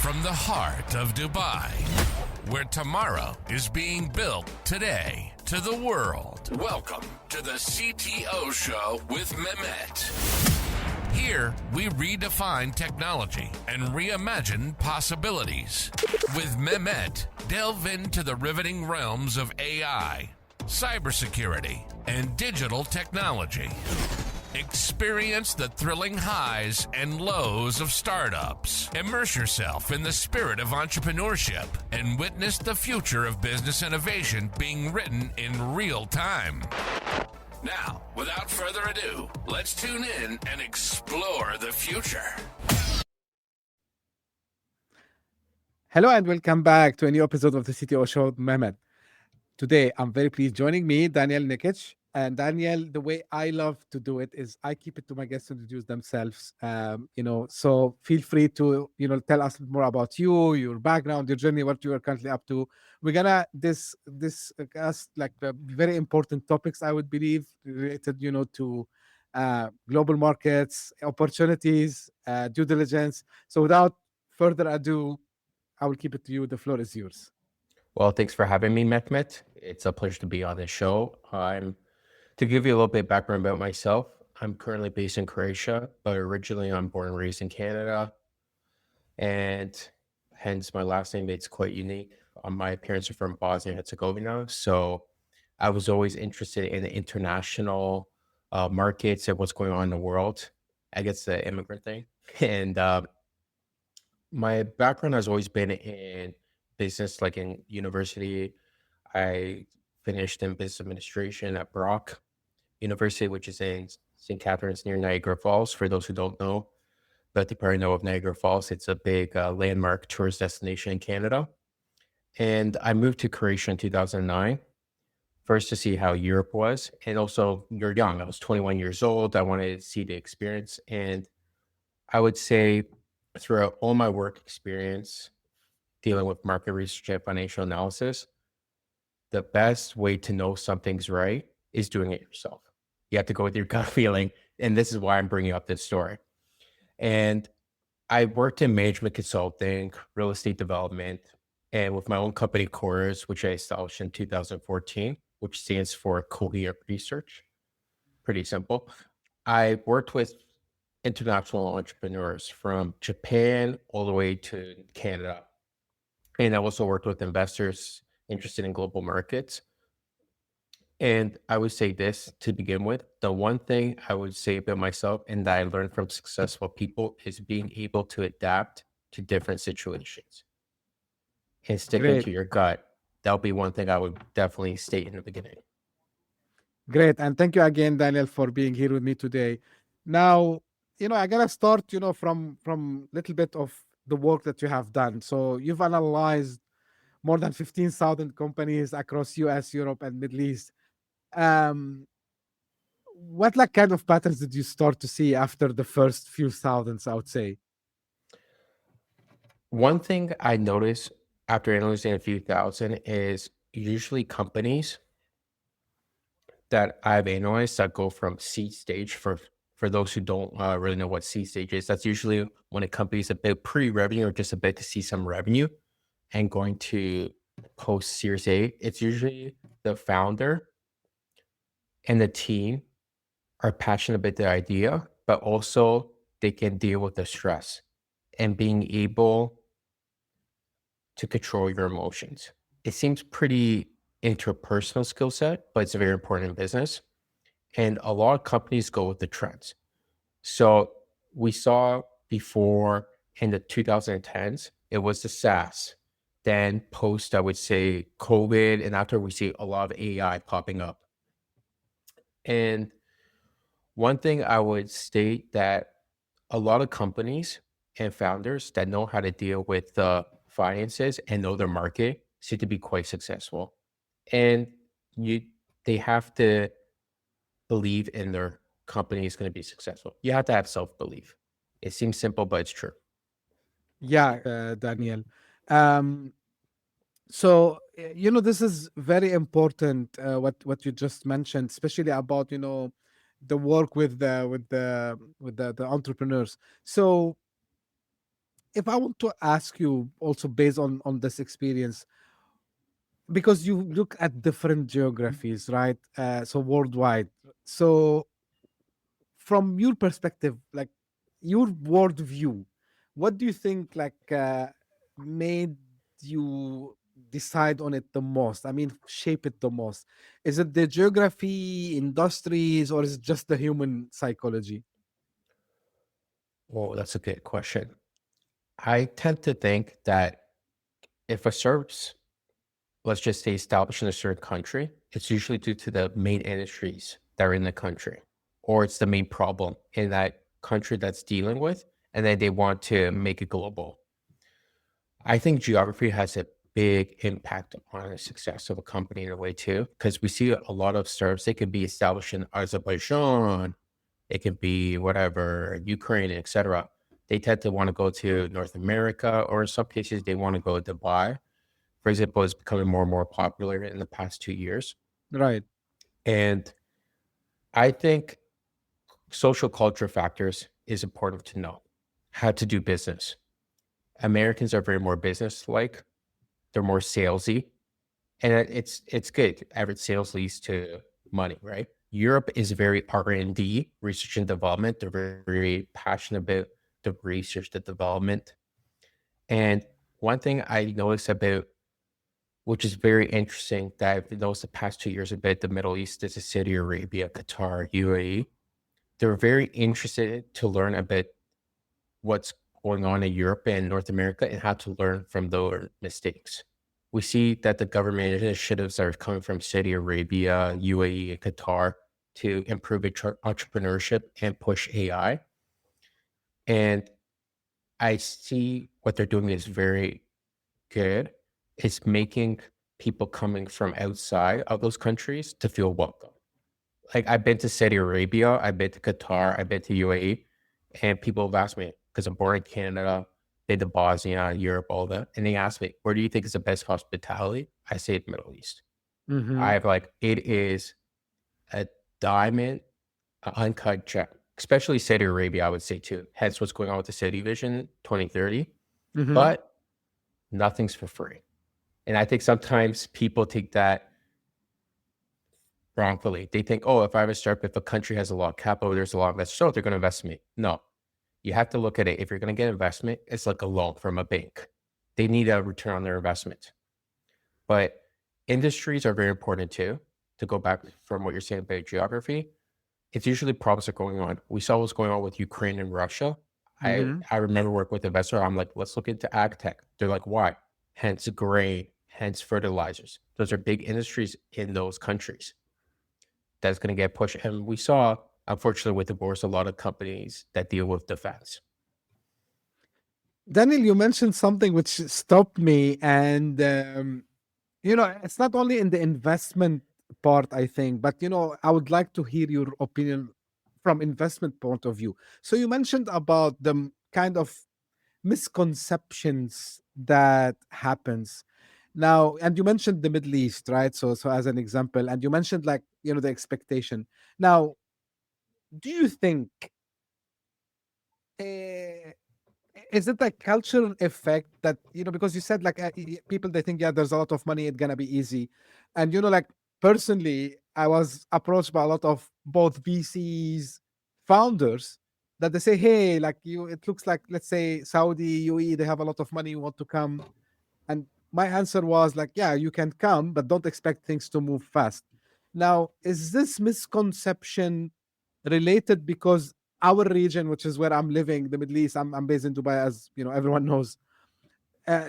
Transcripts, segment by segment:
from the heart of Dubai, where tomorrow is being built today, to the world. Welcome to the CTO Show with Mehmet. Here, we redefine technology and reimagine possibilities. With Mehmet, delve into the riveting realms of AI, cybersecurity, and digital technology. Experience the thrilling highs and lows of startups. Immerse yourself in the spirit of entrepreneurship and witness the future of business innovation being written in real time. Now, without further ado, let's tune in and explore the future. Hello and welcome back to a new episode of the CTO Show with Mehmet. Today, I'm very pleased. Joining me, Daniel Nikic. And Daniel, the way I love to do it is I keep it to my guests to introduce themselves. So feel free to, tell us more about you, your background, your journey, what you are currently up to. We're gonna discuss like very important topics, I would believe, related, to global markets, opportunities, due diligence. So without further ado, I will keep it to you. The floor is yours. Well, thanks for having me, Mehmet. It's a pleasure to be on this show. To give you a little bit of background about myself, I'm currently based in Croatia, but originally I'm born and raised in Canada. And hence my last name, it's quite unique. My parents are from Bosnia and Herzegovina. So I was always interested in the international markets and what's going on in the world. I guess the immigrant thing. And my background has always been in business, like in university. I finished in business administration at Brock University, which is in St. Catharines near Niagara Falls. For those who don't know, but they probably know of Niagara Falls. It's a big landmark tourist destination in Canada. And I moved to Croatia in 2009, first to see how Europe was. And also, you're young. I was 21 years old. I wanted to see the experience. And I would say throughout all my work experience, dealing with market research and financial analysis, the best way to know something's right is doing it yourself. You have to go with your gut feeling. And this is why I'm bringing up this story. And I worked in management consulting, real estate development, and with my own company, Coherent, which I established in 2014, which stands for Coherent Research. Pretty simple. I worked with international entrepreneurs from Japan all the way to Canada. And I also worked with investors interested in global markets. And I would say this to begin with, the one thing I would say about myself and that I learned from successful people is being able to adapt to different situations and sticking Great. to your gut. That'll be one thing I would definitely state in the beginning. Great. And thank you again, Daniel, for being here with me today. Now, I gotta start, from little bit of the work that you have done. So you've analyzed more than 15,000 companies across US, Europe, and Middle East. What kind of patterns did you start to see after the first few thousands, I would say? One thing I noticed after analyzing a few thousand is usually companies that I've analyzed that go from seed stage. For those who don't really know what seed stage is, that's usually when a company's a bit pre-revenue or just a bit to see some revenue and going to post Series A. It's usually the founder and the team are passionate about the idea, but also they can deal with the stress and being able to control your emotions. It seems pretty interpersonal skill set, but it's very important in business. And a lot of companies go with the trends. So we saw before in the 2010s, it was the SaaS. Then post, I would say COVID, and after we see a lot of AI popping up. And one thing I would state that a lot of companies and founders that know how to deal with the finances and know their market seem to be quite successful. And they have to believe in their company is going to be successful. You have to have self-belief. It seems simple, but it's true. Yeah, Daniel. So this is very important. What you just mentioned, especially about the work with the entrepreneurs. So if I want to ask you also based on this experience, because you look at different geographies, right? So worldwide. So from your perspective, like your world view, what do you think made you decide on it the most? I mean, shape it the most. Is it the geography, industries, or is it just the human psychology? Well, that's a good question. I tend to think that if a service, let's just say, established in a certain country, it's usually due to the main industries that are in the country, or it's the main problem in that country that's dealing with, and then they want to make it global. I think geography has a big impact on the success of a company in a way too, because we see a lot of startups, they could be established in Azerbaijan, it could be whatever, Ukraine, etc. They tend to want to go to North America, or in some cases, they want to go to Dubai. For example, it's becoming more and more popular in the past 2 years. Right. And I think social culture factors is important to know how to do business. Americans are very more business-like. They're more salesy. And it's good. Average sales leads to money, right? Europe is very R&D, research and development. They're very, very passionate about the research, the development. And one thing I noticed about, which is very interesting, that I've noticed the past 2 years about the Middle East, is Saudi Arabia, Qatar, UAE. They're very interested to learn about what's going on in Europe and North America and how to learn from their mistakes. We see that the government initiatives are coming from Saudi Arabia, UAE, and Qatar to improve entrepreneurship and push AI. And I see what they're doing is very good. It's making people coming from outside of those countries to feel welcome. Like, I've been to Saudi Arabia, I've been to Qatar, I've been to UAE, and people have asked me, because I'm born in Canada, been to Bosnia, Europe, all that, and they ask me, where do you think is the best hospitality? I say the Middle East. Mm-hmm. I have it is a diamond, uncut gem, especially Saudi Arabia, I would say too. Hence what's going on with the Saudi Vision 2030. Mm-hmm. But nothing's for free. And I think sometimes people take that wrongfully. They think, oh, if I have a startup, if a country has a lot of capital, there's a lot of investors, so they're going to invest in me. No, you have to look at it. If you're going to get investment, it's like a loan from a bank. They need a return on their investment. But industries are very important too. To go back from what you're saying about geography, it's usually problems are going on. We saw what's going on with Ukraine and Russia. Mm-hmm. I remember working with an investor. I'm like, let's look into ag tech. They're like, why? Hence grain, hence fertilizers. Those are big industries in those countries. That's going to get pushed. And we saw, unfortunately, with divorce, a lot of companies that deal with defense. Daniel, you mentioned something which stopped me, and it's not only in the investment part, I think, but I would like to hear your opinion from investment point of view. So you mentioned about the kind of misconceptions that happens now, and you mentioned the Middle East, right? So as an example, and you mentioned the expectation. Now, do you think uh, is it a cultural effect that because you said people, they think, yeah, there's a lot of money, it's gonna be easy, and personally, I was approached by a lot of both VCs, founders, that they say, hey, it looks like, let's say, Saudi, UAE, they have a lot of money, you want to come? And my answer was yeah, you can come, but don't expect things to move fast. Now, is this misconception related because our region, which is where I'm living, the Middle East, I'm based in Dubai, as everyone knows.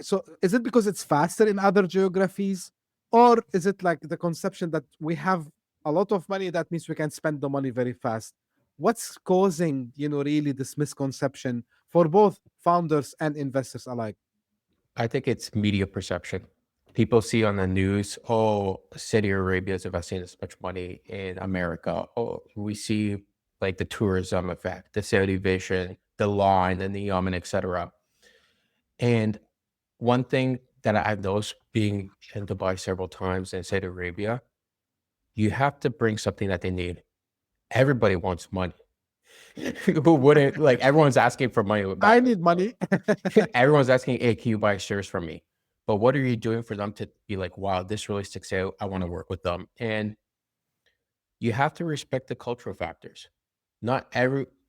So is it because it's faster in other geographies, or is it like the conception that we have a lot of money, that means we can spend the money very fast? What's causing, really this misconception for both founders and investors alike? I think it's media perception. People see on the news, oh, Saudi Arabia is investing this much money in America. Oh, we see like the tourism effect, the Saudi Vision, the line, the neon, etc. And one thing that I've noticed being in Dubai several times in Saudi Arabia, you have to bring something that they need. Everybody wants money. Who wouldn't? Like, everyone's asking for money. I need money. Everyone's asking, hey, can you buy shares from me? But what are you doing for them to be like, wow, this really sticks out. I want to work with them. And you have to respect the cultural factors.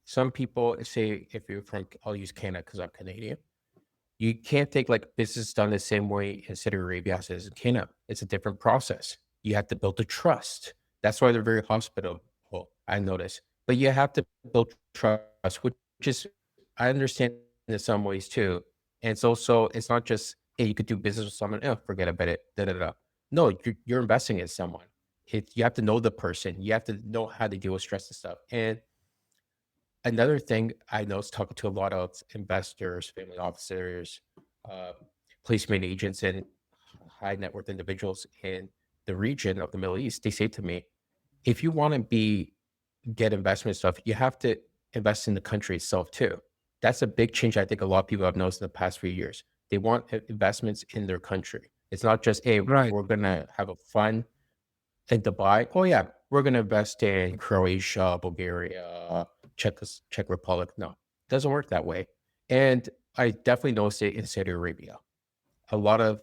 Some people say, if you're from, I'll use Canada because I'm Canadian. You can't take like business done the same way in Saudi Arabia as it is in Canada. It's a different process. You have to build the trust. That's why they're very hospitable, I notice. But you have to build trust, which is, I understand in some ways too. And it's not just, hey, you could do business with someone, forget about it, da-da-da. No, you're investing in someone. You have to know the person. You have to know how to deal with stress and stuff. And another thing I know is talking to a lot of investors, family officers, placement agents, and high net worth individuals in the region of the Middle East. They say to me, if you want to get investment stuff, you have to invest in the country itself too. That's a big change I think a lot of people have noticed in the past few years. They want investments in their country. It's not just, hey, Right. we're going to have a fund in Dubai. Oh yeah, we're going to invest in Croatia, Bulgaria, Czech Republic. No, it doesn't work that way. And I definitely noticed it in Saudi Arabia. A lot of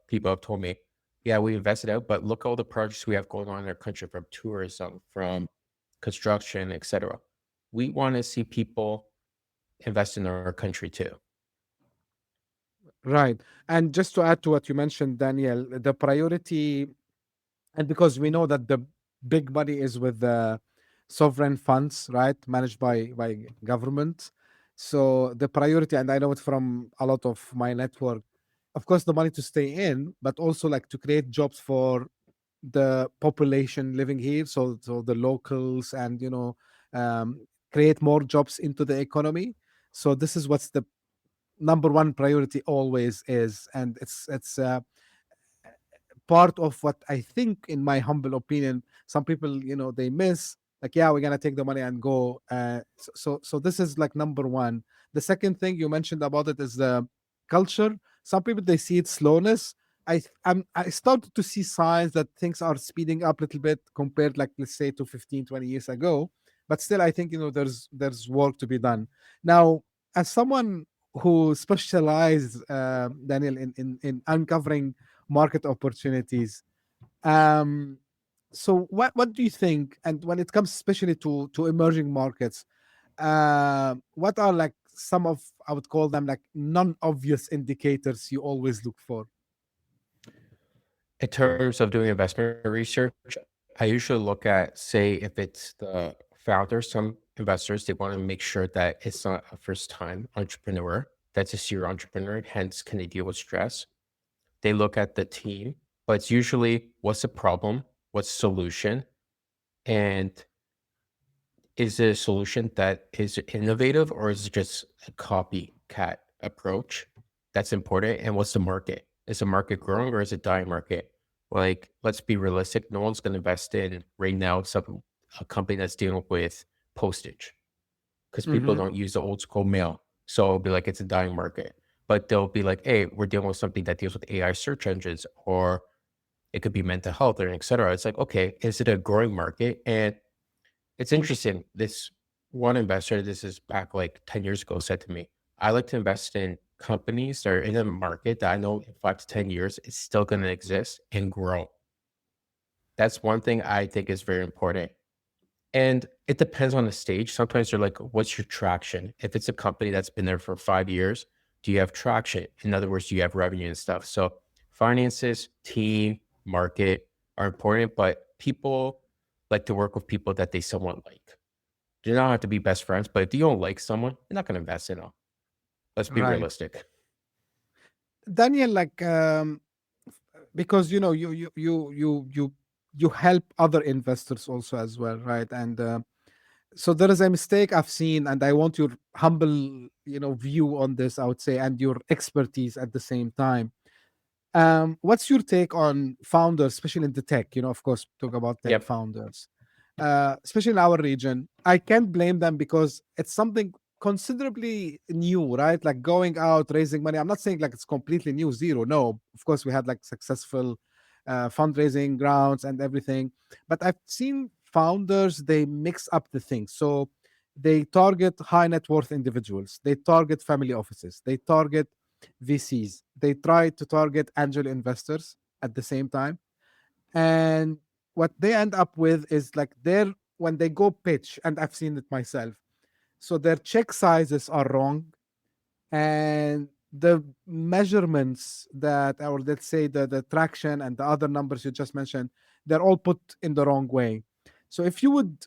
people have told me, yeah, we invested out, but look at all the projects we have going on in our country, from tourism, from construction, etc. We want to see people invest in our country too. Right. And just to add to what you mentioned, Daniel, the priority, and because we know that the big money is with the sovereign funds, right, managed by government. So the priority, and I know it from a lot of my network, of course, the money to stay in, but also like to create jobs for the population living here, so the locals, and create more jobs into the economy. So this is what's the number one priority always is, and it's part of what I think, in my humble opinion, some people, they miss, like, yeah, we're gonna take the money and go. So this is like number one. The second thing you mentioned about it is the culture. Some people, they see it slowness. I started to see signs that things are speeding up a little bit compared, like, let's say, to 15, 20 years ago. But still, I think, there's work to be done. Now, as someone who specialized, Daniel, in uncovering market opportunities. So what do you think? And when it comes especially to emerging markets, what are like some of, I would call them, like, non-obvious indicators you always look for? In terms of doing investment research, I usually look at, say, if it's the founder, some investors, they want to make sure that it's not a first-time entrepreneur, that's a serial entrepreneur, hence can they deal with stress. They look at the team, but it's usually, what's the problem, what's the solution, and is it a solution that is innovative, or is it just a copycat approach? That's important. And what's the market? Is the market growing, or is it dying market? Like, let's be realistic. No one's going to invest in right now a company that's dealing with postage, because people don't use the old school mail. So it'll be like, it's a dying market. But they'll be like, hey, we're dealing with something that deals with AI search engines, or it could be mental health, or et cetera. It's like, okay, is it a growing market? And it's interesting. This one investor, this is back like 10 years ago, said to me, I like to invest in companies that are in a market that I know in 5 to 10 years it's still going to exist and grow. That's one thing I think is very important. And it depends on the stage. Sometimes they're like, what's your traction? If it's a company that's been there for 5 years, do you have traction? In other words, do you have revenue and stuff? So finances, team, market are important, but people like to work with people that they somewhat like. You don't have to be best friends, but if you don't like someone, you're not going to invest in them. Let's be Right. realistic. Daniel, like, because you help other investors also as well, right? And so there is a mistake I've seen, and I want your humble, view on this, I would say, and your expertise at the same time. What's your take on founders, especially in the tech? Of course, talk about tech Yep. founders, especially in our region. I can't blame them because it's something considerably new, right? Like going out, raising money. I'm not saying like it's completely new, zero. No, of course, we had like successful fundraising grounds and everything. But I've seen founders, they mix up the things. So they target high net worth individuals, they target family offices, they target VCs, they try to target angel investors at the same time. And what they end up with is like their when they go pitch, and I've seen it myself, so their check sizes are wrong, and the measurements that, or let's say the traction and the other numbers you just mentioned, they're all put in the wrong way. So if you would,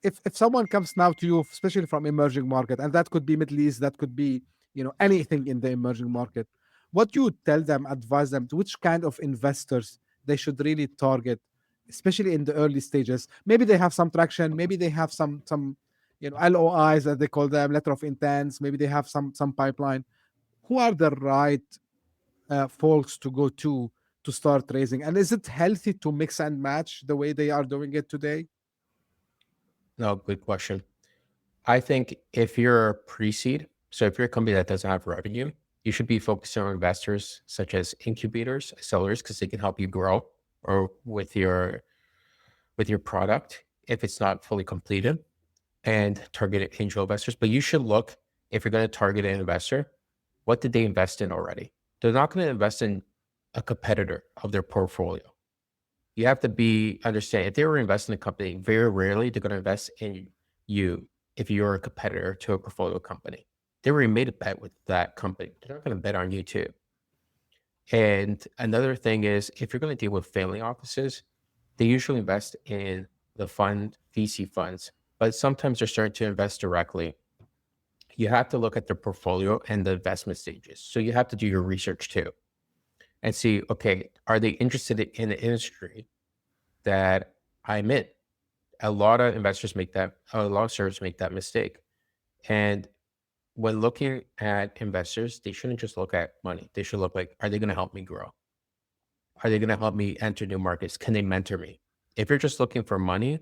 if someone comes now to you, especially from emerging market, and that could be Middle East, that could be, anything in the emerging market, what you would tell them, advise them to which kind of investors they should really target, especially in the early stages. Maybe they have some traction, maybe they have some LOIs, as they call them, letter of intents, maybe they have some pipeline. Who are the right folks to go to start raising? And is it healthy to mix and match the way they are doing it today? No, good question. I think if you're a pre-seed, so if you're a company that doesn't have revenue, you should be focusing on investors such as incubators, sellers, because they can help you grow or with your product if it's not fully completed, and target angel investors. But you should look, if you're going to target an investor, what did they invest in already? They're not going to invest in a competitor of their portfolio. You have to understand, if they were investing in a company, very rarely they're going to invest in you if you're a competitor to a portfolio company. They already made a bet with that company. They're not going to bet on you too. And another thing is, if you're going to deal with family offices, they usually invest in the VC funds, but sometimes they're starting to invest directly. You have to look at their portfolio and the investment stages. So you have to do your research too and see, okay, are they interested in the industry that I'm in? A lot of investors make that, a lot of servers make that mistake. And when looking at investors, they shouldn't just look at money. They should look like, are they going to help me grow? Are they going to help me enter new markets? Can they mentor me? If you're just looking for money,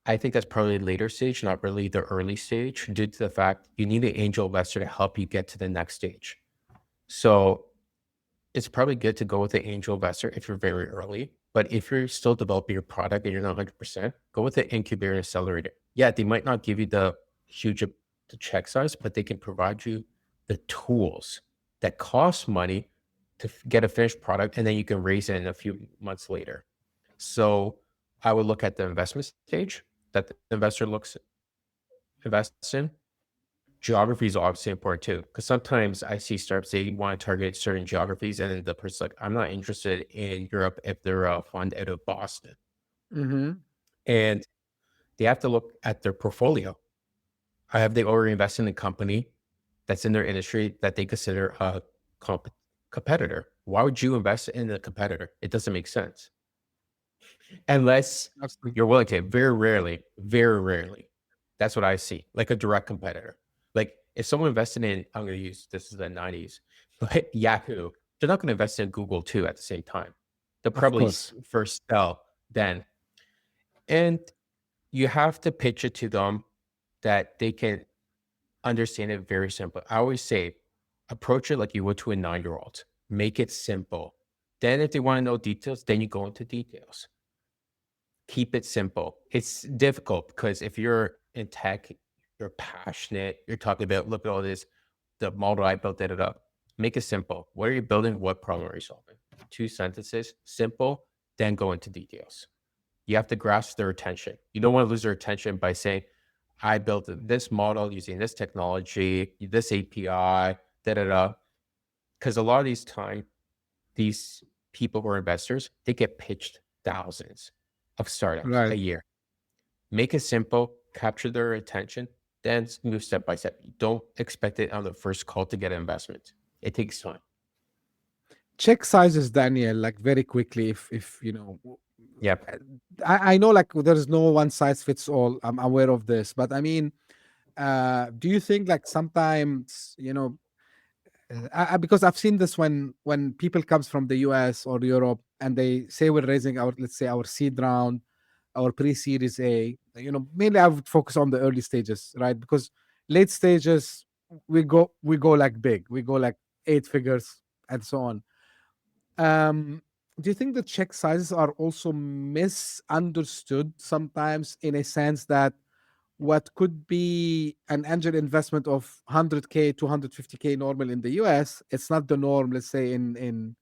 I think that's probably later stage, not really the early stage, due to the fact you need an angel investor to help you get to the next stage. So it's probably good to go with the angel investor if you're very early. But if you're still developing your product and you're not 100%, go with the incubator and accelerator. Yeah, they might not give you the huge the check size, but they can provide you the tools that cost money to get a finished product, and then you can raise it in a few months later. So I would look at the investment stage that the investor invests in. Geography is obviously important too, because sometimes I see startups, they want to target certain geographies, and then the person's like, I'm not interested in Europe if they're a fund out of Boston. Mm-hmm. And they have to look at their portfolio. Have they already invested in a company that's in their industry that they consider a competitor? Why would you invest in a competitor? It doesn't make sense. Unless Absolutely. you're willing to. Very rarely. That's what I see, like a direct competitor. Like if someone invested in, I'm going to use, this is the 90s, but Yahoo, they're not going to invest in Google too at the same time. They'll probably first sell then. And you have to pitch it to them that they can understand it very simple. I always say, approach it like you would to a 9-year-old. Make it simple. Then if they want to know details, then you go into details. Keep it simple. It's difficult because if you're in tech, you're passionate, you're talking about, look at all this, the model I built, make it simple. What are you building? What problem are you solving? 2 sentences, simple, then go into details. You have to grasp their attention. You don't want to lose their attention by saying, I built this model using this technology, this API, Because a lot of these people who are investors, they get pitched thousands of startups a year. Make it simple, capture their attention, then move step by step. Don't expect it on the first call to get an investment. It takes time. Check sizes, Daniel, like very quickly, if Yeah. I know like there's no one size fits all. I'm aware of this, but I mean, do you think like sometimes, because I've seen this when people comes from the US or Europe and they say we're raising let's say our seed round, our pre-series A, mainly I would focus on the early stages, right? Because late stages, we go like big, we go like 8 figures and so on. Do you think the check sizes are also misunderstood sometimes, in a sense that what could be an angel investment of 100K to 150K normal in the US, it's not the norm, let's say, in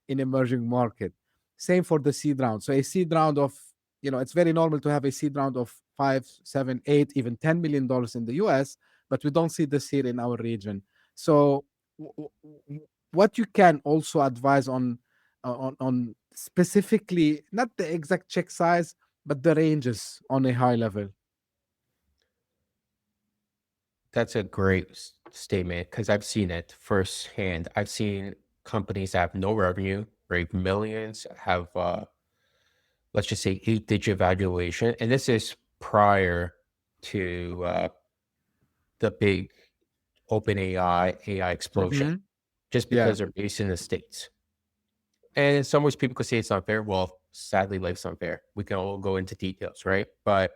emerging market. Same for the seed round. So a seed round of, it's very normal to have a seed round of 5, 7, 8, even $10 million in the US, but we don't see this here in our region. So what you can also advise on specifically, not the exact check size, but the ranges on a high level. That's a great statement because I've seen it firsthand. I've seen companies that have no revenue, raise millions, have let's just say 8-digit valuation, and this is prior to the big OpenAI AI explosion, just Yeah. because they're based in the States. And in some ways, people could say it's unfair. Well, sadly, life's unfair. We can all go into details, right? But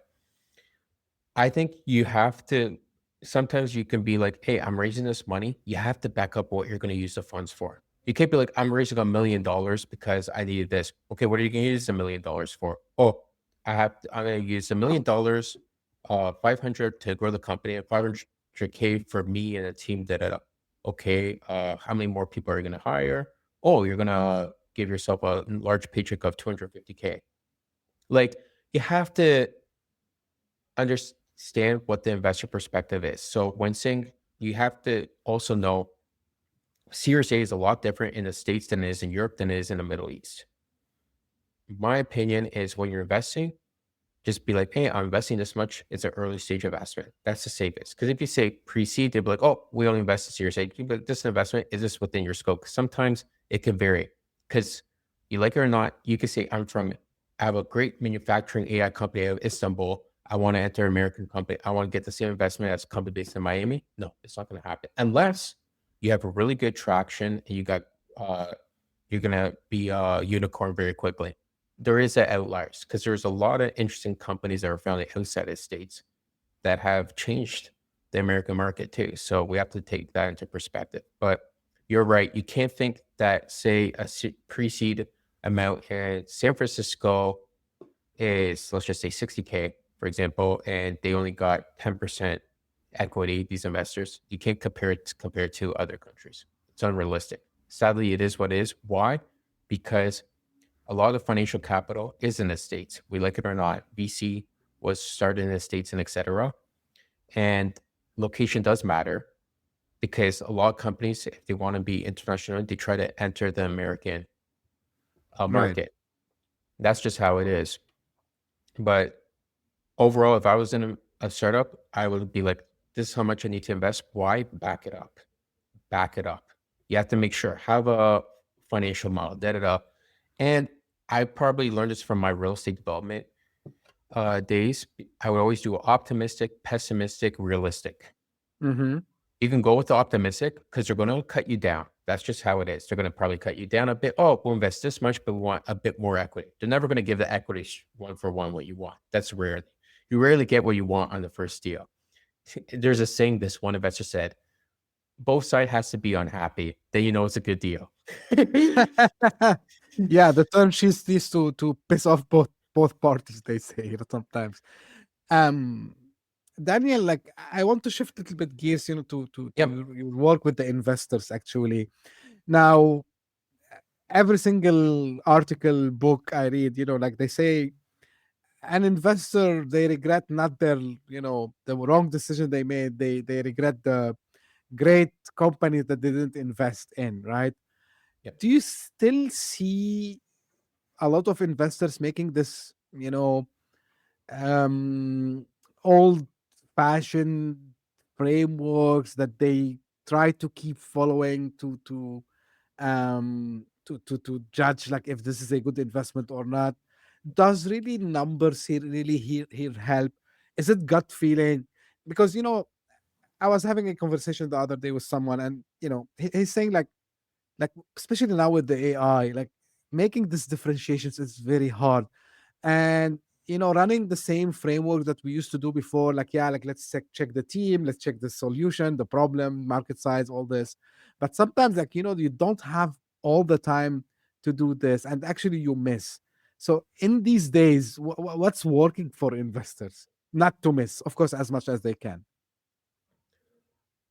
I think you have to, sometimes you can be like, hey, I'm raising this money. You have to back up what you're going to use the funds for. You can't be like, I'm raising $1 million because I needed this. Okay, what are you going to use $1 million for? Oh, I'm going to use $1 million, 500 to grow the company, and 500K for me and the team. Okay, how many more people are you going to hire? Oh, you're going to give yourself a large paycheck of 250K. Like, you have to understand what the investor perspective is. So when saying, you have to also know Series A is a lot different in the States than it is in Europe than it is in the Middle East. My opinion is when you're investing, just be like, hey, I'm investing this much. It's an early stage investment. That's the safest. Because if you say pre-seed, they'll be like, oh, we only invest in Series A. But this investment, is this within your scope? Sometimes it can vary. Because you like it or not, you can say, I have a great manufacturing AI company out of Istanbul. I want to enter an American company. I want to get the same investment as a company based in Miami. No, it's not going to happen. Unless you have a really good traction and you're going to be a unicorn very quickly. There is an outliers because there's a lot of interesting companies that are founded outside of states that have changed the American market too. So we have to take that into perspective. But you're right. You can't think that, say, a pre-seed amount in San Francisco is, let's just say 60K, for example, and they only got 10% equity, these investors. You can't compare it to other countries. It's unrealistic. Sadly, it is what it is. Why? Because a lot of financial capital is in the States. We like it or not. VC was started in the States and et cetera. And location does matter because a lot of companies, if they want to be international, they try to enter the American market. Right. That's just how it is. But overall, if I was in a startup, I would be like, this is how much I need to invest. Why? Back it up. Back it up. You have to make sure, have a financial model, And I probably learned this from my real estate development days. I would always do optimistic, pessimistic, realistic. You can go with the optimistic because they're going to cut you down. That's just how it is. They're going to probably cut you down a bit. Oh, we'll invest this much, but we want a bit more equity. They're never going to give the equity one for one what you want. That's rare. You rarely get what you want on the first deal. There's a saying this one investor said, both sides has to be unhappy. Then you know it's a good deal. Yeah, the term sheets needs to piss off both parties, they say sometimes. Daniel, like, I want to shift a little bit gears, to your work with the investors actually. Now, every single article, book I read, like they say, an investor, they regret not their, the wrong decision they made. They regret the great companies that they didn't invest in, right? Yep. Do you still see a lot of investors making this, old fashioned frameworks that they try to keep following to judge like if this is a good investment or not? Does really numbers here help? Is it gut feeling? Because I was having a conversation the other day with someone, and he's saying like especially now with the AI, like making these differentiations is very hard. And running the same framework that we used to do before, like let's check the team, let's check the solution, the problem, market size, all this. But sometimes like you don't have all the time to do this, and actually you miss. So in these days, what's working for investors? not to miss, of course, as much as they can.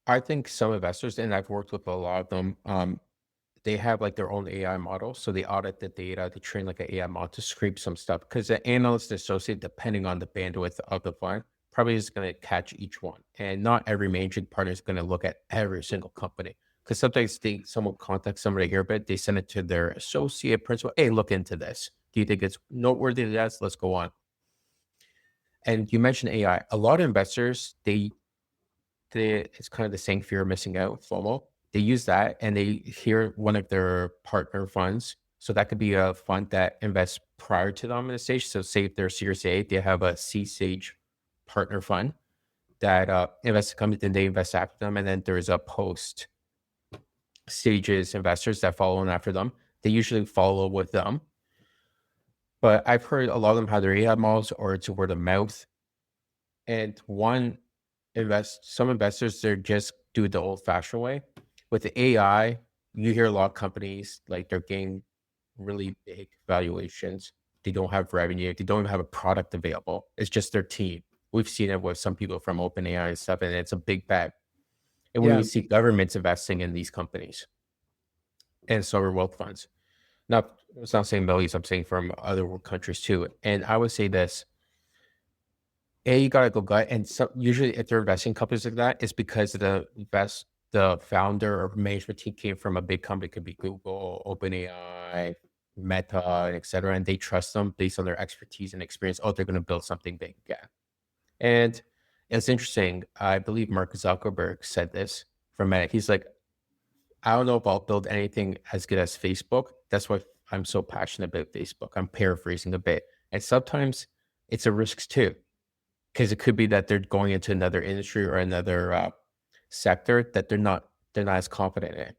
I think some investors, and I've worked with a lot of them, they have like their own AI model. So they audit the data, they train like an AI model to scrape some stuff. Because the analyst associate, depending on the bandwidth of the fund, probably is going to catch each one. And not every managing partner is going to look at every single company. Because sometimes someone contacts somebody here, but they send it to their associate principal. Hey, look into this. Do you think it's noteworthy? Yes, let's go on. And you mentioned AI. A lot of investors, it's kind of the same fear of missing out, FOMO. They use that and they hear one of their partner funds. So that could be a fund that invests prior to them in the stage. So say if they're Series A, they have a C stage partner fund that invests company, then they invest after them. And then there's a post stages investors that follow on after them. They usually follow with them. But I've heard a lot of them have their AI models or it's word of mouth. And some investors, they're just do it the old fashioned way. With the AI, you hear a lot of companies like they're getting really big valuations. They don't have revenue. They don't even have a product available. It's just their team. We've seen it with some people from OpenAI and stuff, and it's a big bet. And when we see governments investing in these companies and sovereign wealth funds, it's not saying millions, I'm saying from other countries too. And I would say this, you gotta go gut. And so usually if they're investing in companies like that, it's because the founder or management team came from a big company. It could be Google, OpenAI, Meta, etc. And they trust them based on their expertise and experience. Oh, they're going to build something big. Yeah. And it's interesting. I believe Mark Zuckerberg said this from Meta. He's like, I don't know if I'll build anything as good as Facebook. That's why I'm so passionate about Facebook. I'm paraphrasing a bit. And sometimes it's a risk too, because it could be that they're going into another industry or another sector that they're not as confident in.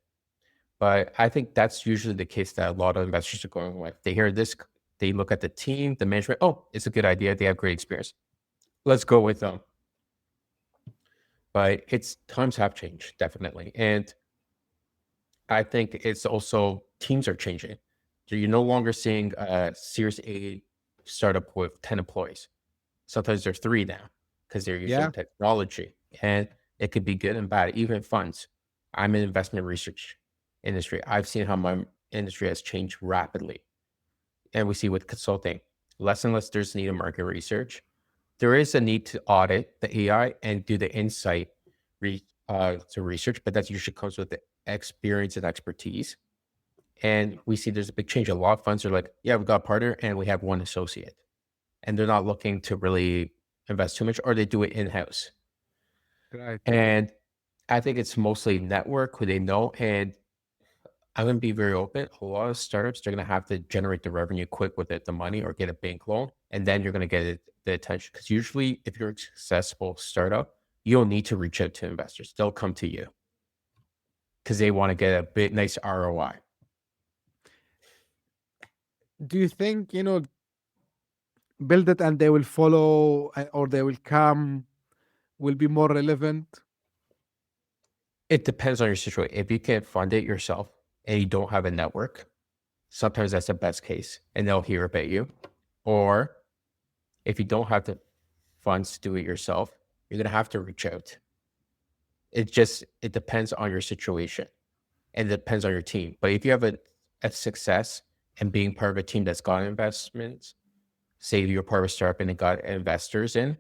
But I think that's usually the case that a lot of investors are going with. They hear this, they look at the team, the management. Oh, it's a good idea. They have great experience. Let's go with them. But times have changed, definitely. And I think it's also teams are changing. So you're no longer seeing a Series A startup with 10 employees. Sometimes there's 3 now because they're using technology. And it could be good and bad, even funds. I'm in investment research industry. I've seen how my industry has changed rapidly. And we see with consulting, less and less there's need of market research. There is a need to audit the AI and do the insight to research, but that usually comes with the experience and expertise. And we see there's a big change. A lot of funds are like, yeah, we've got a partner and we have one associate. And they're not looking to really invest too much, or they do it in-house. Right. And I think it's mostly network who they know. And I'm going to be very open. A lot of startups, they're going to have to generate the revenue quick with it, the money, or get a bank loan. And then you're going to get the attention. Because usually if you're a successful startup, you don't need to reach out to investors. They'll come to you because they want to get a bit nice ROI. Do you think, build it and they will follow or they will come, will be more relevant? It depends on your situation. If you can fund it yourself and you don't have a network, sometimes that's the best case and they'll hear about you. Or if you don't have the funds to do it yourself, you're going to have to reach out. It depends on your situation and it depends on your team. But if you have a success and being part of a team that's got investments, say you're part of a startup and it got investors in,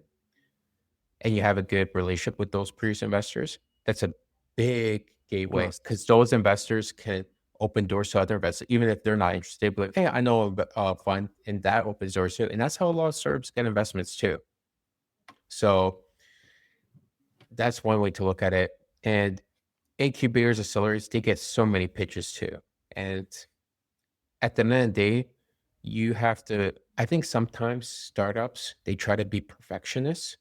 and you have a good relationship with those previous investors, that's a big gateway because those investors can open doors to other investors, even if they're not interested. But like, hey, I know a fund, and that opens doors too. And that's how a lot of startups get investments too. So that's one way to look at it. And incubators, accelerators, they get so many pitches too. And at the end of the day, you have to, I think sometimes startups, they try to be perfectionists.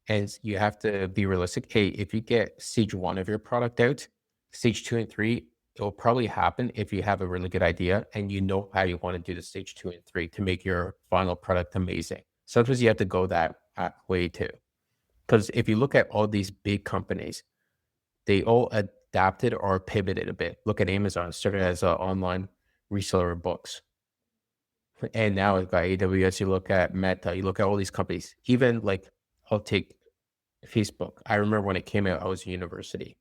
And you have to be realistic. Hey, if you get stage 1 of your product out, stage 2 and 3, it will probably happen if you have a really good idea and you know how you want to do the stage 2 and 3 to make your final product amazing. Sometimes you have to go that way too. Because if you look at all these big companies, they all adapted or pivoted a bit. Look at Amazon, started as an online reseller of books. And now it's got AWS, you look at Meta, you look at all these companies, even like I'll take Facebook. I remember when it came out, I was in university.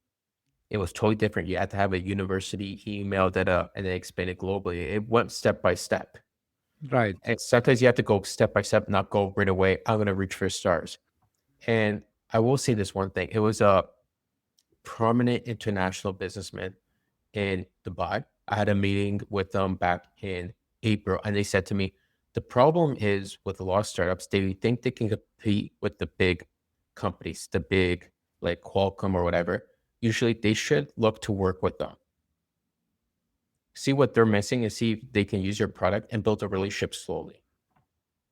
It was totally different. You had to have a university email that and then explain it globally. It went step by step. Right. And sometimes you have to go step by step, not go right away. I'm going to reach for stars. And I will say this one thing. It was a prominent international businessman in Dubai. I had a meeting with them back in April, and they said to me, the problem is with a lot of startups, they think they can compete with the big companies, the big like Qualcomm or whatever. Usually they should look to work with them. See what they're missing and see if they can use your product and build a relationship slowly.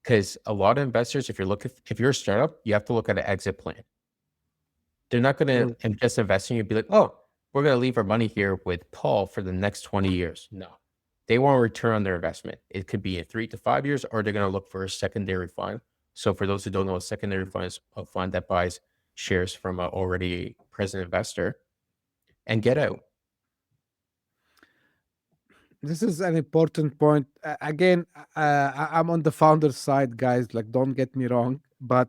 Because a lot of investors, if you're a startup, you have to look at an exit plan. They're not going to just invest in you and be like, oh, we're going to leave our money here with Paul for the next 20 years. No, they want a return on their investment. It could be in 3 to 5 years, or they're going to look for a secondary fund. So for those who don't know, a secondary fund is a fund that buys shares from an already present investor and get out. This is an important point. Again, I'm on the founder's side, guys. Like, don't get me wrong. But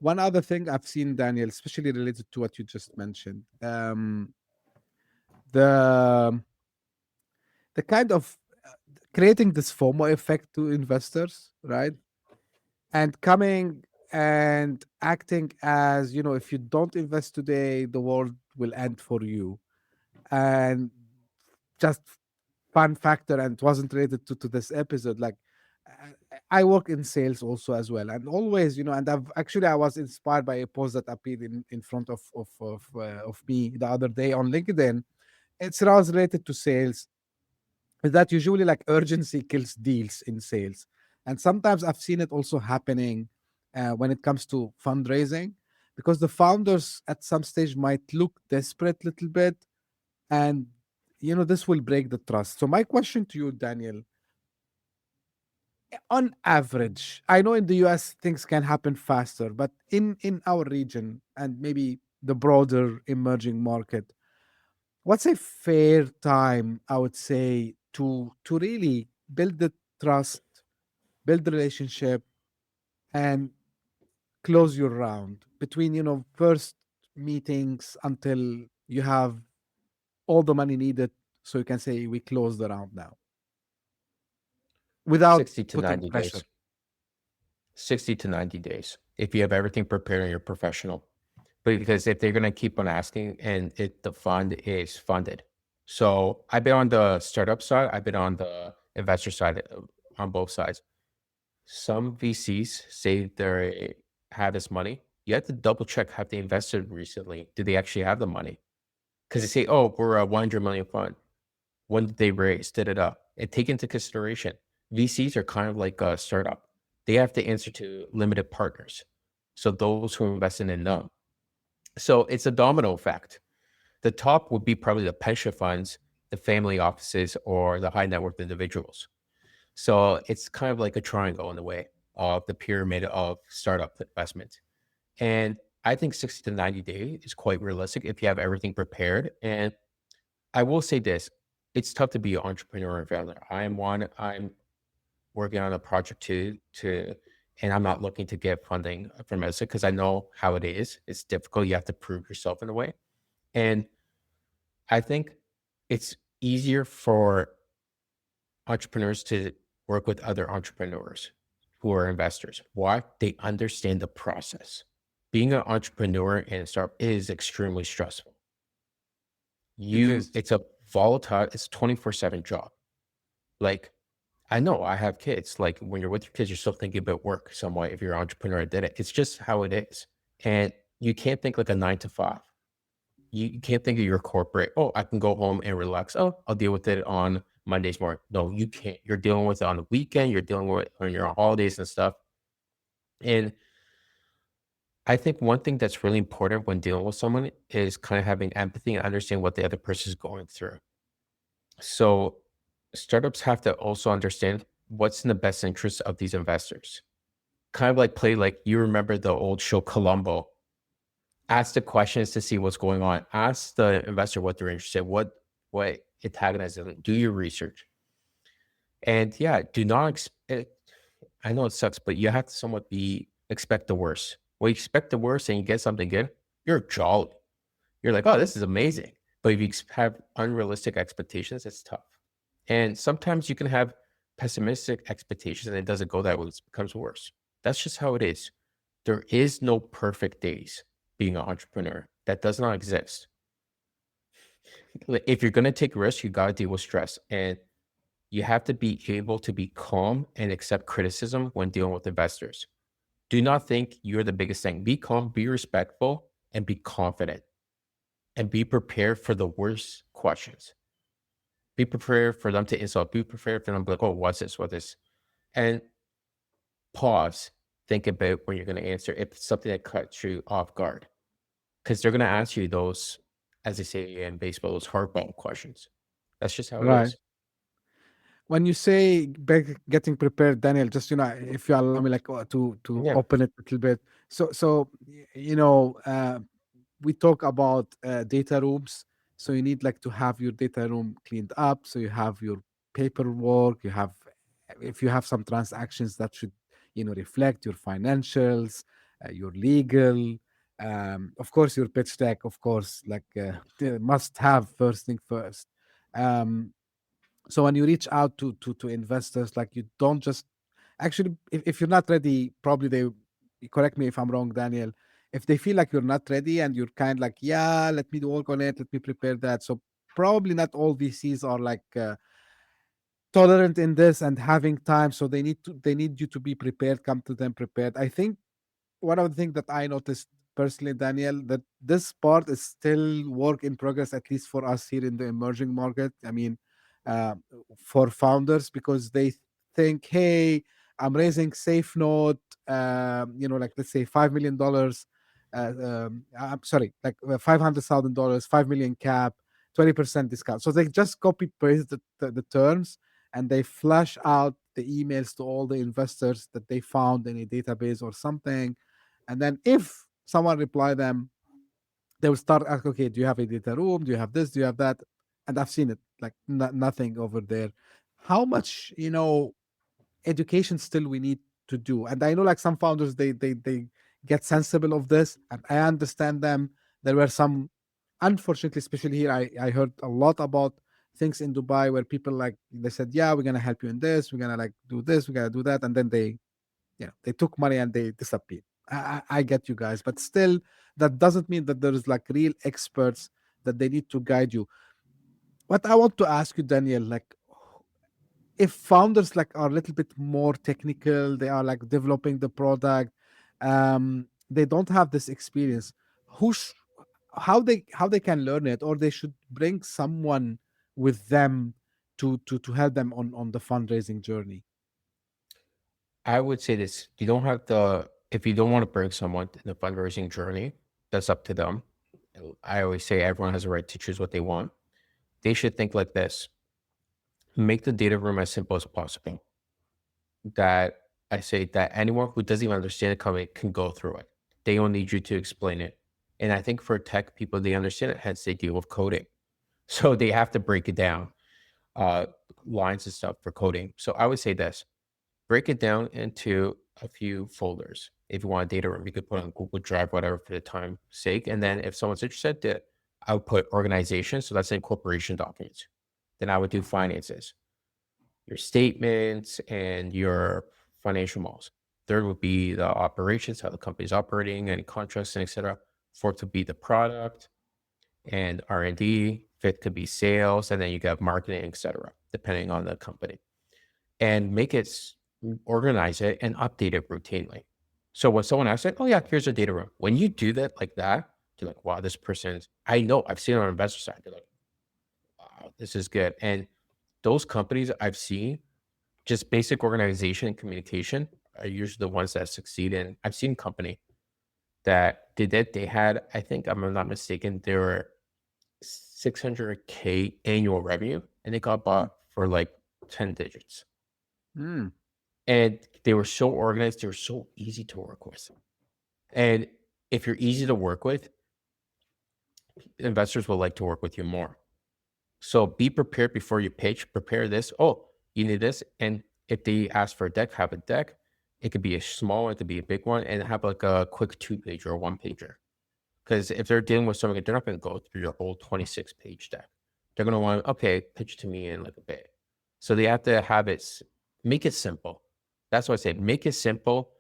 one other thing I've seen, Daniel, especially related to what you just mentioned, the kind of creating this FOMO effect to investors, right? And coming and acting as, if you don't invest today, the world will end for you. And just fun factor, and it wasn't related to this episode, like I work in sales also as well, and always, and I was inspired by a post that appeared in front of me the other day on LinkedIn. It's was related to sales, is that usually like urgency kills deals in sales. And sometimes I've seen it also happening when it comes to fundraising, because the founders at some stage might look desperate a little bit, and this will break the trust. So my question to you, Daniel, on average, I know in the US things can happen faster, but in our region and maybe the broader emerging market, what's a fair time, I would say, to really build the trust, build the relationship, and close your round between first meetings until you have all the money needed, so you can say we close the round now without 60 to putting 90 pressure. days. 60 to 90 days if you have everything prepared and you're professional. But because if they're going to keep on asking and the fund is funded. So I've been on the startup side, I've been on the investor side, on both sides. Some VCs say they have this money. You have to double check, have they invested recently? Do they actually have the money? Because they say, oh, we're a 100 million fund. When did they raise? And take into consideration, VCs are kind of like a startup. They have to answer to limited partners. So those who invest in them. So it's a domino effect. The top would be probably the pension funds, the family offices, or the high net worth individuals. So it's kind of like a triangle in a way of the pyramid of startup investment. And I think 60 to 90 days is quite realistic if you have everything prepared. And I will say this, it's tough to be an entrepreneur and founder. I'm working on a project too, and I'm not looking to get funding from ESA because I know how it is. It's difficult. You have to prove yourself in a way. And I think it's easier for entrepreneurs to work with other entrepreneurs who are investors. Why? They understand the process. Being an entrepreneur and a startup is extremely stressful. It's a volatile, it's a 24/7 job. Like, I know I have kids. Like when you're with your kids, you're still thinking about work some way. If you're an entrepreneur, did it. It's just how it is. And you can't think like a 9 to 5. You can't think of your corporate, oh, I can go home and relax. Oh, I'll deal with it on Mondays morning. No, you can't. You're dealing with it on the weekend. You're dealing with it when you're on holidays and stuff. And I think one thing that's really important when dealing with someone is kind of having empathy and understand what the other person is going through. So startups have to also understand what's in the best interest of these investors. Kind of like you remember the old show Columbo. Ask the questions to see what's going on. Ask the investor what they're interested in, what antagonizes, do your research. And yeah, do not, I know it sucks, but you have to somewhat be expect the worst. When you expect the worst and you get something good, you're jolly. You're like, oh, this is amazing. But if you have unrealistic expectations, it's tough. And sometimes you can have pessimistic expectations and it doesn't go that way. It becomes worse. That's just how it is. There is no perfect days being an entrepreneur. That does not exist. If you're going to take risks, you got to deal with stress. And you have to be able to be calm and accept criticism when dealing with investors. Do not think you're the biggest thing. Be calm, be respectful, and be confident. And be prepared for the worst questions. Be prepared for them to insult. Be prepared for them to be like, oh, what's this? What's this? And pause. Think about when you're going to answer if it's something that cuts you off guard. Because they're going to ask you those, as they say in baseball, those hardball questions. That's just how it Right. is. When you say getting prepared, Daniel, just if you allow me, like to Yeah. open it a little bit. So we talk about data rooms. So you need like to have your data room cleaned up. So you have your paperwork. You have, if you have some transactions that should reflect your financials, your legal. Of course, your pitch deck. Of course, like must have first thing first. So when you reach out to investors, like you don't just actually, if you're not ready, probably they, correct me if I'm wrong, Daniel, if they feel like you're not ready and you're kind of like, yeah, let me work on it, let me prepare that. So probably not all VCs are like tolerant in this and having time. So they need you to be prepared, come to them prepared. I think one of the things that I noticed personally, Daniel, that this part is still work in progress, at least for us here in the emerging market. I mean, uh, for founders, because they think, hey, I'm raising safe note, like let's say $5 million. I'm sorry, like $500,000, 5 million cap, 20% discount. So they just copy paste the terms and they flash out the emails to all the investors that they found in a database or something. And then if someone reply them, they will start asking, okay, do you have a data room? Do you have this? Do you have that? And I've seen it, like nothing over there. How much, education still we need to do? And I know like some founders, they get sensible of this, and I understand them. There were some, unfortunately, especially here, I heard a lot about things in Dubai where people like they said, yeah, we're gonna help you in this, we're gonna like do this, we're gonna do that, and then they took money and they disappeared. I get you guys, but still, that doesn't mean that there is like real experts that they need to guide you. What I want to ask you, Daniel, like if founders like are a little bit more technical, they are like developing the product, they don't have this experience, who sh- how they can learn it, or they should bring someone with them to help them on the fundraising journey. I would say this, you don't have to, if you don't want to bring someone in the fundraising journey, that's up to them. I always say everyone has a right to choose what they want. They should think like this: make the data room as simple as possible. That I say that anyone who doesn't even understand the company can go through it. They don't need you to explain it. And I think for tech people, they understand it, hence they deal with coding. So they have to break it down, lines and stuff for coding. So I would say this: break it down into a few folders. If you want a data room, you could put on Google Drive, whatever, for the time's sake. And then if someone's interested, I would put organization. So that's incorporation documents. Then I would do finances, your statements, and your financial models. Third would be the operations, how the company's operating, any contracts, and et cetera. Fourth would be the product and R&D. Fifth could be sales, and then you got marketing, et cetera, depending on the company. And make it, organize it, and update it routinely. So when someone asks, like, oh yeah, here's a data room. When you do that like that, you're like, wow, this person's, I know, I've seen it on investor side. They're like, wow, this is good. And those companies I've seen, just basic organization and communication are usually the ones that succeed. And I've seen company that did it. They had, I think, I'm not mistaken, they were 600K annual revenue, and they got bought for like 10 digits. Mm. And they were so organized, they were so easy to work with. And if you're easy to work with, investors will like to work with you more. So be prepared before you pitch. Prepare this. Oh, you need this. And if they ask for a deck, have a deck. It could be a small one, it could be a big one, and have like a quick 2-page or a 1-pager. Because if they're dealing with something, they're not going to go through your whole 26-page deck. They're going to want, okay, pitch to me in like a bit. So they have to have make it simple. That's what I say. Make it simple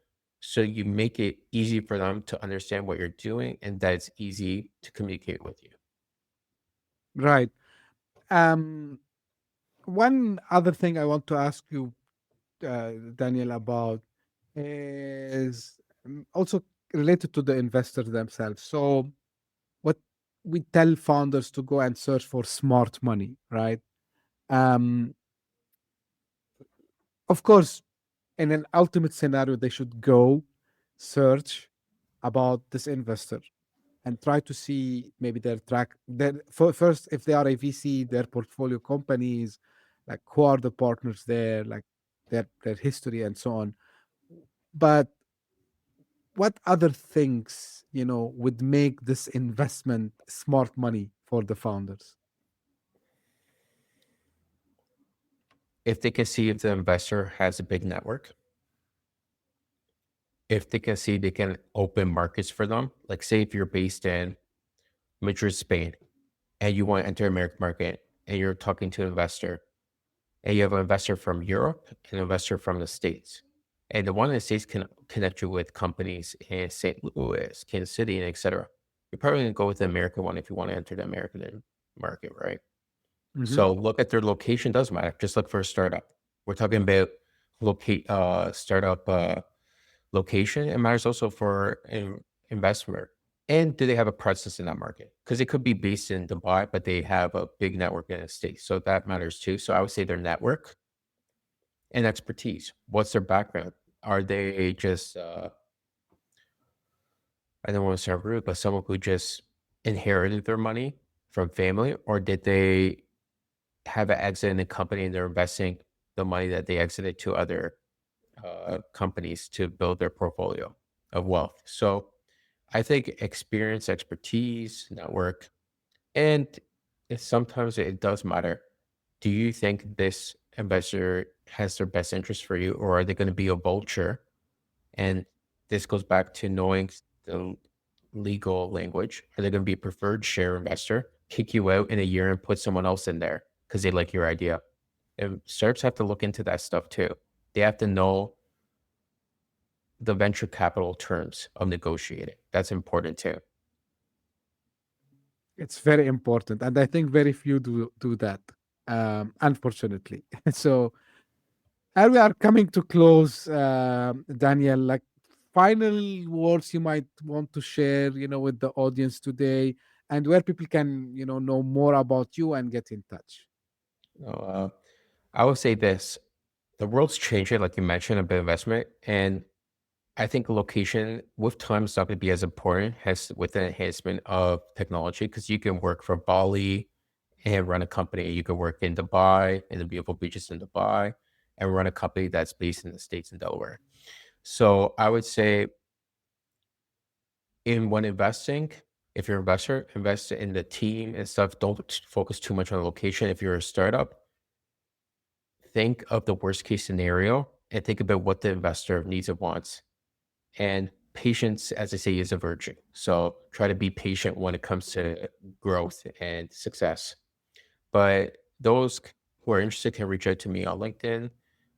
so you make it easy for them to understand what you're doing and that it's easy to communicate with you. Right. Um, One other thing I want to ask you, Daniel, about is also related to the investors themselves. So, what we tell founders to go and search for smart money, right? Um, of course, in an ultimate scenario, they should go search about this investor and try to see maybe first, if they are a VC, their portfolio companies, like who are the partners there, like their history and so on. But what other things would make this investment smart money for the founders? If they can see if the investor has a big network, if they can see they can open markets for them, like say if you're based in Madrid, Spain, and you want to enter American market and you're talking to an investor and you have an investor from Europe and an investor from the States. And the one in the States can connect you with companies in St. Louis, Kansas City, and et cetera. You're probably going to go with the American one if you want to enter the American market, right? Mhm. So look at their location, doesn't matter. Just look for a startup. We're talking about startup location. It matters also for investment. And do they have a presence in that market? Because it could be based in Dubai, but they have a big network in the States. So that matters too. So I would say their network and expertise. What's their background? Are they just, I don't want to sound rude, but someone who just inherited their money from family? Or did they have an exit in the company and they're investing the money that they exited to other companies to build their portfolio of wealth? So I think experience, expertise, network, and sometimes it does matter. Do you think this investor has their best interest for you, or are they going to be a vulture? And this goes back to knowing the legal language. Are they going to be a preferred share investor, kick you out in a year and put someone else in there because they like your idea? And startups have to look into that stuff too. They have to know the venture capital terms of negotiating. That's important too. It's very important, and I think very few do that, unfortunately. So, and we are coming to close, Daniel. Like final words you might want to share, with the audience today, and where people can, know more about you and get in touch. Uh, I would say this: the world's changing, like you mentioned, about investment, and I think location with time is not going to be as important as with the enhancement of technology because you can work from Bali and run a company. You can work in Dubai, in the beautiful beaches in Dubai, and run a company that's based in the States and Delaware. So I would say when investing, if you're an investor, invest in the team and stuff. Don't focus too much on the location. If you're a startup, think of the worst case scenario and think about what the investor needs and wants. And patience, as I say, is a virtue. So try to be patient when it comes to growth and success. But those who are interested can reach out to me on LinkedIn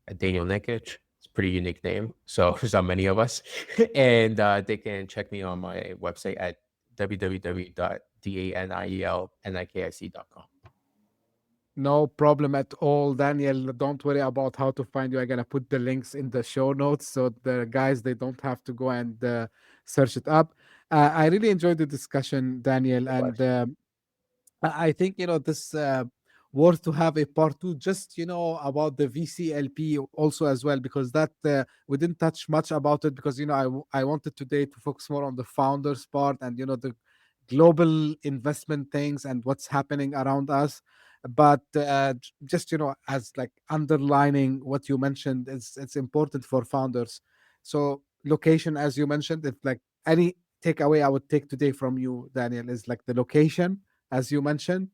at Daniel Nikic. It's a pretty unique name. So there's not many of us. And they can check me on my website at www.danielnikic.com. No problem at all, Daniel. Don't worry about how to find you. I'm gonna put the links in the show notes so the guys they don't have to go and search it up. I really enjoyed the discussion, Daniel, and I think this worth to have a part two, just about the VCLP also as well, because that we didn't touch much about it because I wanted today to focus more on the founders part and the global investment things and what's happening around us. But just as like underlining what you mentioned, it's important for founders. So location, as you mentioned, if like any takeaway I would take today from you, Daniel, is like the location as you mentioned.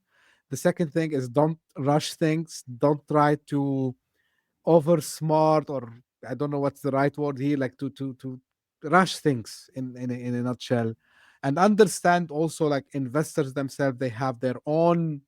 The second thing is don't rush things. Don't try to over smart or I don't know what's the right word here, like to rush things in a nutshell, and understand also like investors themselves, they have their own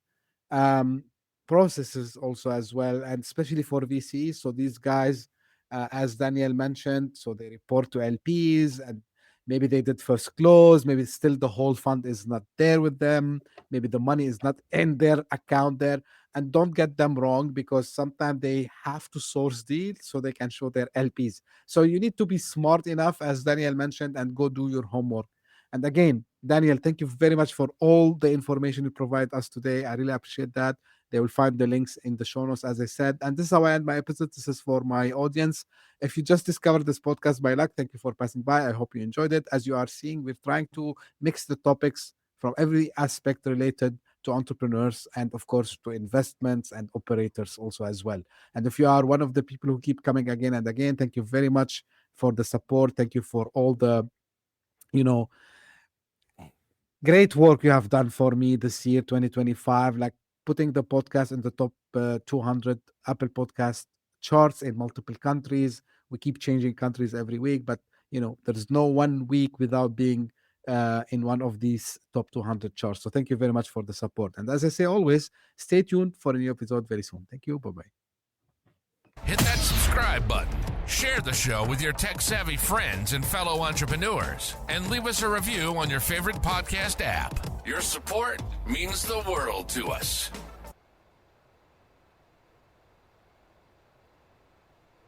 um, processes also as well, and especially for VCs. So these guys, as Daniel mentioned, so they report to LPs, and maybe they did first close, maybe still the whole fund is not there with them, maybe the money is not in their account there. And don't get them wrong, because sometimes they have to source deals so they can show their LPs. So you need to be smart enough, as Daniel mentioned, and go do your homework. And again, Daniel, thank you very much for all the information you provide us today. I really appreciate that. They will find the links in the show notes, as I said. And this is how I end my episode. This is for my audience. If you just discovered this podcast by luck, thank you for passing by. I hope you enjoyed it. As you are seeing, we're trying to mix the topics from every aspect related to entrepreneurs, and of course to investments and operators also as well. And if you are one of the people who keep coming again and again, thank you very much for the support. Thank you for all the, you know, great work you have done for me this year, 2025, like putting the podcast in the top 200 Apple Podcast charts in multiple countries. We keep changing countries every week, but there's no 1 week without being in one of these top 200 charts. So thank you very much for the support. And as I say always, stay tuned for a new episode very soon. Thank you. Bye-bye. Hit that subscribe button, share the show with your tech-savvy friends and fellow entrepreneurs, and leave us a review on your favorite podcast app. Your support means the world to us.